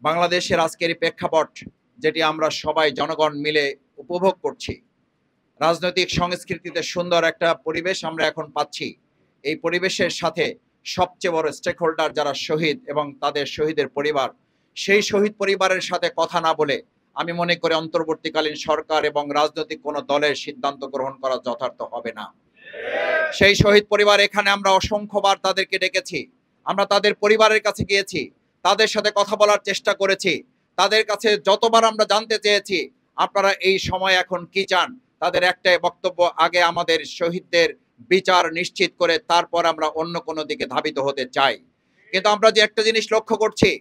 বাংলাদেশের আজকের এই প্রেক্ষাপট যেটি আমরা সবাই জনগণ মিলে উপভোগ করছি, রাজনৈতিক সংস্কৃতিতে সুন্দর একটা পরিবেশ আমরা এখন পাচ্ছি। এই পরিবেশের সাথে সবচেয়ে বড় স্টেক হোল্ডার যারা শহীদ এবং তাদের শহীদের পরিবার, সেই শহীদ পরিবারের সাথে কথা না বলে আমি মনে করি অন্তর্বর্তীকালীন সরকার এবং রাজনৈতিক কোনো দলের সিদ্ধান্ত গ্রহণ করা যথার্থ হবে না। সেই শহীদ পরিবার এখানে আমরা অসংখ্যবার তাদেরকে ডেকেছি, আমরা তাদের পরিবারের কাছে গিয়েছি, তাদের সাথে কথা বলার চেষ্টা করেছি, তাদের কাছে যতবার আমরা জানতে চেয়েছি আপনারা এই সময় এখন কি চান, তাদের একটাই বক্তব্য, আগে আমাদের শহীদদের বিচার নিশ্চিত করে তারপর আমরা অন্য কোনো দিকে ধাবিত হতে চাই। কিন্তু আমরা যে একটা জিনিস লক্ষ্য করছি,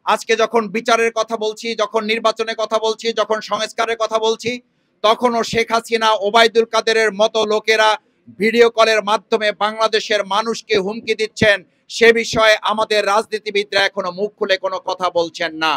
আজকে যখন বিচারের কথা বলছি, যখন নির্বাচনের কথা বলছি, যখন সংস্কারের কথা বলছি, তখনও শেখ হাসিনা, ওবায়দুল কাদেরের মতো লোকেরা ভিডিও কলের মাধ্যমে বাংলাদেশের মানুষকে হুমকি দিচ্ছেন, সে বিষয়ে আমাদের রাজনীতিবিদরা এখনো মুখ খুলে কোনো কথা বলছেন না।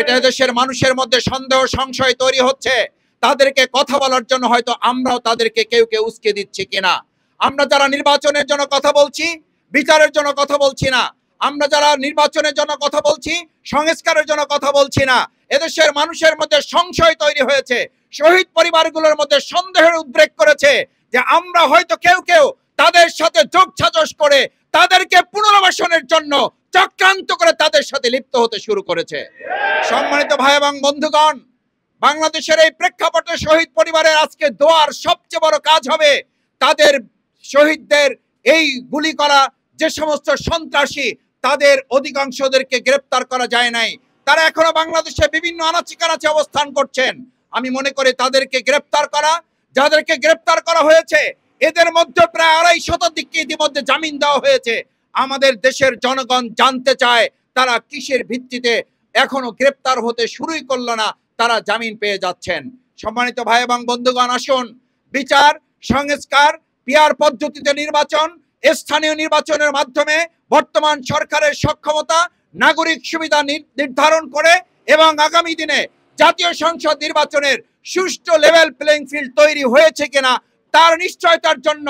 এটা দেশের মানুষের মধ্যে সন্দেহ সংশয় তৈরি হচ্ছে, তাদেরকে কথা বলার জন্য হয়তো আমরাও তাদেরকে কেউ কেউ উস্কে দিচ্ছি কিনা। আমরা যারা নির্বাচনের জন্য কথা বলছি, বিচারের জন্য কথা বলছি না, আমরা যারা নির্বাচনের জন্য কথা বলছি, সংস্কারের জন্য কথা বলছি না, এদেশের মানুষের মধ্যে সংশয় তৈরি হয়েছে, শহীদ পরিবারগুলোর মধ্যে সন্দেহের উদ্রেক করেছে যে আমরা হয়তো কেউ কেউ তাদের সাথে যোগসাজশ করে তাদেরকে পুনর্বাসনের জন্য চক্রান্ত করে তাদের সাথে লিপ্ত হতে শুরু করেছে। সম্মানিত ভাই এবং বন্ধুগণ, বাংলাদেশের এই প্রেক্ষাপটে শহীদ পরিবারের আজকে দোয়ার সবচেয়ে বড় কাজ হবে তাদের শহীদদের এই গুলি করা যে সমস্ত সন্ত্রাসী, তাদের অধিকাংশদেরকে গ্রেপ্তার করা যায় নাই, তারা এখনো বাংলাদেশে বিভিন্ন আনাচে কানাচে অবস্থান করছেন। আমি মনে করি তাদেরকে গ্রেপ্তার করা, যাদেরকে গ্রেপ্তার করা হয়েছে এদের মধ্যে প্রায় 250 ইতিমধ্যে জামিন দেওয়া হয়েছে। আমাদের দেশের জনগণ জানতে চায় তারা কিসের ভিত্তিতে এখনো গ্রেপ্তার হতে শুরুই করলো না, তারা জামিন পেয়ে যাচ্ছেন। সম্মানিত ভাই এবং বন্ধুগণ, আসুন বিচার, সংস্কার, পিআর পদ্ধতিতে নির্বাচন, স্থানীয় নির্বাচনের মাধ্যমে বর্তমান সরকারের সক্ষমতা, নাগরিক সুবিধা নির্ধারণ করে এবং আগামী দিনে জাতীয় সংসদ নির্বাচনের সুষ্ঠু লেভেল প্লেইং ফিল্ড তৈরি হয়েছে কিনা তার নিশ্চয়তার জন্য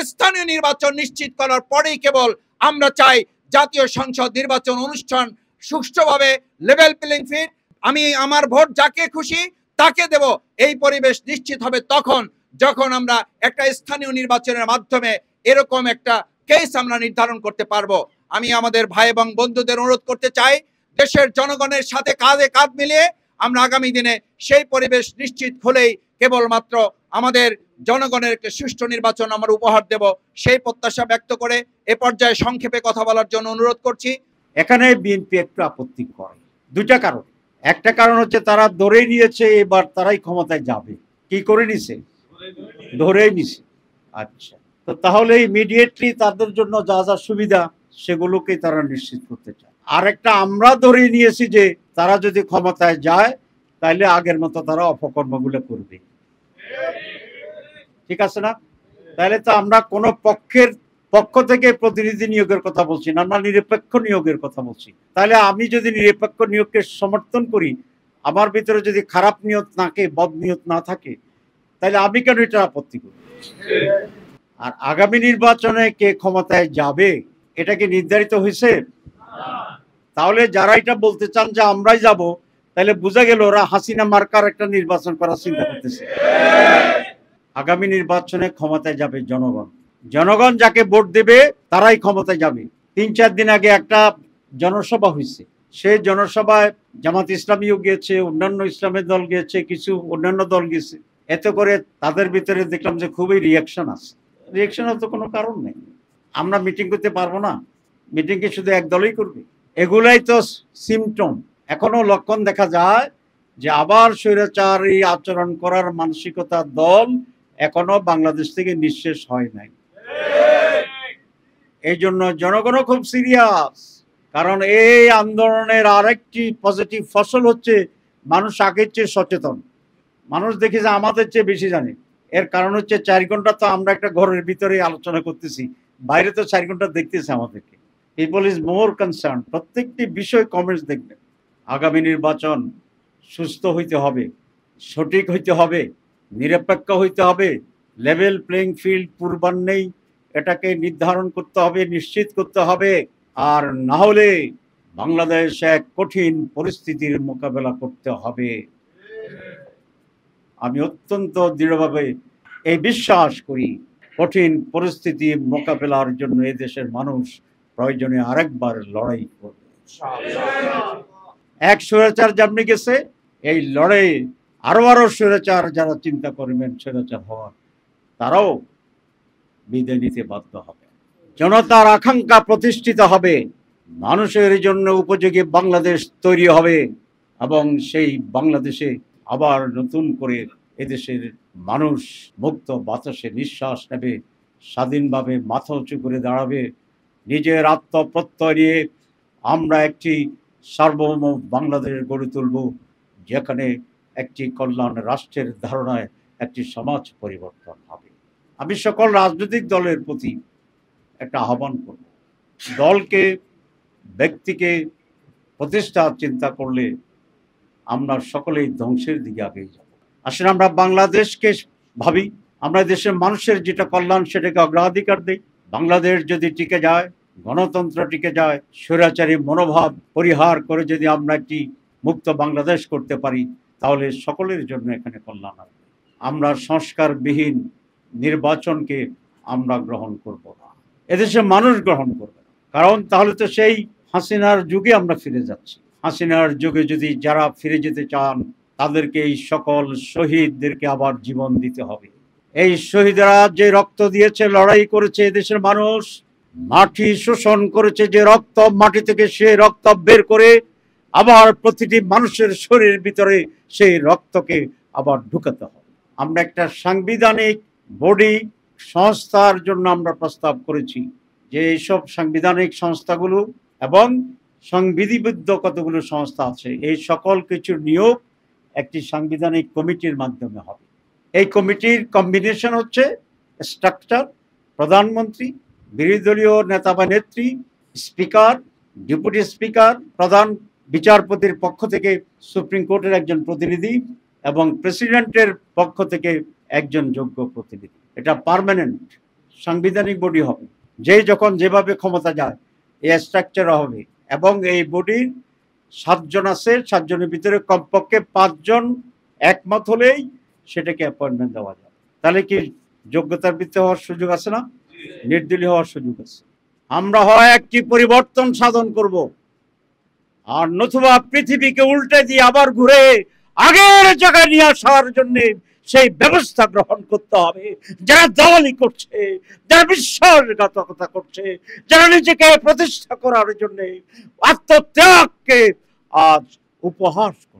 স্থানীয় নির্বাচন নিশ্চিত করার পরেই কেবল আমরা চাই জাতীয় সংসদ নির্বাচন অনুষ্ঠান সুষ্ঠুভাবে লেভেল প্লেইং ফিল্ড, আমি আমার ভোট যাকে খুশি তাকে দেব, এই পরিবেশ নিশ্চিত হবে তখন যখন আমরা একটা স্থানীয় নির্বাচনের মাধ্যমে এরকম একটা কেস আমরা নির্ধারণ করতে পারবো। আমি আমাদের ভাই এবং বন্ধুদের অনুরোধ করতে চাই, দেশের জনগণের সাথে কাঁধে কাঁধ মিলিয়ে আমরা আগামী দিনে সেই পরিবেশ নিশ্চিত হলেই কেবলমাত্র আমাদের জনগণের সুষ্ঠু নির্বাচন আমরা উপহার দেব, সেই প্রত্যাশা ব্যক্ত করে এ পর্যায়ে সংক্ষেপে কথা বলার জন্য অনুরোধ করছি। এখানে বিএনপি একটু আপত্তি করে দুইটা কারণ। একটা কারণ হচ্ছে তারা ধরে নিয়েছে এবার তারাই ক্ষমতায় যাবে। কি করে নিছে? ধরেই নিছে। আচ্ছা, তো তাহলে ইমিডিয়েটলি তাদের জন্য যা যা সুবিধা সেগুলোকে তারা নিশ্চিত করতে চায়। আর একটা আমরা ধরে নিয়েছি যে তারা যদি ক্ষমতায় যায় তাহলে আগের মতো তারা অপকর্মগুলো করবে। ঠিক আছে না? তাহলে তো আমরা কোনো পক্ষ থেকে প্রতিনিধি নিয়োগের কথা বলছি না, আমরা নিরপেক্ষ নিয়োগের কথা বলছি। তাহলে আমি যদি নিরপেক্ষ নিয়োগকে সমর্থন করি, আমার ভিতরে যদি খারাপ নিয়ত থাকে, বদ নিয়ত না থাকে, তাহলে আমি কেন এটা আপত্তি করি? আর আগামী নির্বাচনে কে ক্ষমতায় যাবে এটা কি নির্ধারিত হয়েছে? তাহলে যারা এটা বলতে চান যে আমরাই যাব, তাহলে বোঝা গেল ওরা হাসিনা মার্কার একটা নির্বাচন করার চিন্তা করতেছে। আগামী নির্বাচনে ক্ষমতায় যাবে জনগণ। জনগণ যাকে ভোট দেবে তারাই ক্ষমতায় যাবে। 3-4 দিন আগে একটা জনসভা হয়েছে, সেই জনসভায় জামাত ইসলামীও গিয়েছে, অন্যান্য ইসলামের দল গিয়েছে, কিছু অন্যান্য দল গিয়েছে। এতে করে তাদের ভিতরে দেখলাম যে খুবই রিয়াকশন আছে। রিয়াকশনের তো কোনো কারণ নেই। আমরা মিটিং করতে পারবো না, মিটিং কি শুধু এক দলই করবে? এগুলাই তো সিমটম। এখনো লক্ষণ দেখা যায় যে আবার স্বৈরাচারী আচরণ করার মানসিকতার দল এখনো বাংলাদেশ থেকে নিঃশেষ হয় নাই। এই জন্য জনগণও খুব সিরিয়াস, কারণ এই আন্দোলনের আরেকটি পজিটিভ ফসল হচ্ছে মানুষ আগের চেয়ে সচেতন। মানুষ দেখে যে আমাদের চেয়ে বেশি জানে। এর কারণ হচ্ছে 4 ঘন্টা তো আমরা একটা ঘরের ভিতরে আলোচনা করতেছি, বাইরে তো 4 ঘন্টা দেখতেছে আমাদেরকে। People is more concern. প্রত্যেকটি বিষয় কমেন্টস দেখবেন। আগামী নির্বাচন সুস্থ হইতে হবে, সঠিক হইতে হবে, নিরপেক্ষ হইতে হবে, লেভেল প্লেইং ফিল্ড পূর্বাহ্নেই এটাকে নির্ধারণ করতে হবে, নিশ্চিত করতে হবে। আর না হলে বাংলাদেশ এক কঠিন পরিস্থিতির মোকাবেলা করতে হবে। আমি অত্যন্ত দৃঢ়ভাবে এই বিশ্বাস করি, কঠিন পরিস্থিতি মোকাবেলার জন্য এদেশের মানুষ প্রয়োজনে আরেকবার লড়াই করবে। এক স্বৈরাচার যেমনি গেছে, এই লড়াই আরো স্বৈরাচার যারা চিন্তা করবেন স্বৈরাচার হওয়ার, তারাও বিদায় নিতে বাধ্য হবে। জনতার আকাঙ্ক্ষা প্রতিষ্ঠিত হবে, মানুষের জন্য উপযোগী বাংলাদেশ তৈরি হবে এবং সেই বাংলাদেশে আবার নতুন করে এদেশের মানুষ মুক্ত বাতাসে নিঃশ্বাস নেবে, স্বাধীনভাবে মাথা উঁচু করে দাঁড়াবে, নিজের আত্মপ্রত্যয় নিয়ে আমরা একটি সার্বভৌম বাংলাদেশ গড়ে তুলব, যেখানে একটি কল্যাণ রাষ্ট্রের ধারণায় একটি সমাজ পরিবর্তন হবে। আমি সকল রাজনৈতিক দলের প্রতি একটা আহ্বান করব, দলকে ব্যক্তিকে প্রতিষ্ঠার চিন্তা করলে আমরা সকলেই ধ্বংসের দিকে এগিয়ে যাব। আসলে আমরা বাংলাদেশকে ভাবি, আমরা দেশের মানুষের যেটা কল্যাণ সেটাকে অগ্রাধিকার দিই। বাংলাদেশ যদি টিকে যায়, গণতন্ত্র টিকে যায়, স্বৈরাচারী মনোভাব পরিহার করে যদি আমরা একটি মুক্ত বাংলাদেশ করতে পারি, তাহলে সকলের জন্য এখানে কল্যাণ আসবে। আমরা সংস্কারবিহীন নির্বাচনকে আমরা গ্রহণ করব না, এদেশের মানুষ গ্রহণ করবে না, কারণ তাহলে তো সেই হাসিনার যুগে আমরা ফিরে যাচ্ছি। হাসিনার যুগে যদি যারা ফিরে যেতে চান, তাদেরকে এই সকল শহীদদেরকে আবার জীবন দিতে হবে। এই শহীদরা যে রক্ত দিয়েছে, লড়াই করেছে, এদেশের মানুষ মাটি শোষণ করেছে, যে রক্ত মাটি থেকে সে রক্ত বের করে আবার প্রতিটি মানুষের শরীরের ভিতরে সেই রক্তকে আবার ঢুকাতে হবে। আমরা একটা সাংবিধানিক বডি সংস্থার জন্য আমরা প্রস্তাব করেছি, যে এইসব সাংবিধানিক সংস্থাগুলো এবং সংবিধিবদ্ধ কতগুলো সংস্থা আছে, এই সকল কিছুর নিয়োগ একটি সাংবিধানিক কমিটির মাধ্যমে হবে। এই কমিটির কম্বিনেশন হচ্ছে স্ট্রাকচার, প্রধানমন্ত্রী, বিরোধী দলীয় নেতা বা নেত্রী, স্পিকার, ডেপুটি স্পিকার, প্রধান বিচারপতির পক্ষ থেকে সুপ্রিম কোর্টের একজন প্রতিনিধি এবং প্রেসিডেন্টের পক্ষ থেকে একজন যোগ্য প্রতিনিধি। এটা পার্মানেন্ট সাংবিধানিক বডি হবে, যে যখন যেভাবে ক্ষমতা যায় এই স্ট্রাকচার হবে। এবং এই বডির 7 জন আছে, 7 জনের ভিতরে কমপক্ষে 5 জন একমত হলেই সেটাকে অ্যাপয়েন্টমেন্ট দেওয়া যায়। তাহলে কি যোগ্যতার ভিত্তিতে হওয়ার সুযোগ আছে না? নির্দলীয় হওয়ার সুযোগ আছে। আমরা হয় একটি পরিবর্তন সাধন করব, আর নতুবা পৃথিবীকে উল্টে দিয়ে আবার ঘুরে আগের জায়গায় নিয়ে আসার জন্য সেই ব্যবস্থা গ্রহণ করতে হবে। যারা দলই করছে, যারা বিশ্বাসঘাতকতা করছে, যারা নিজেকে প্রতিষ্ঠা করার জন্য আত্মত্যাগকে আজ উপহাস করছে,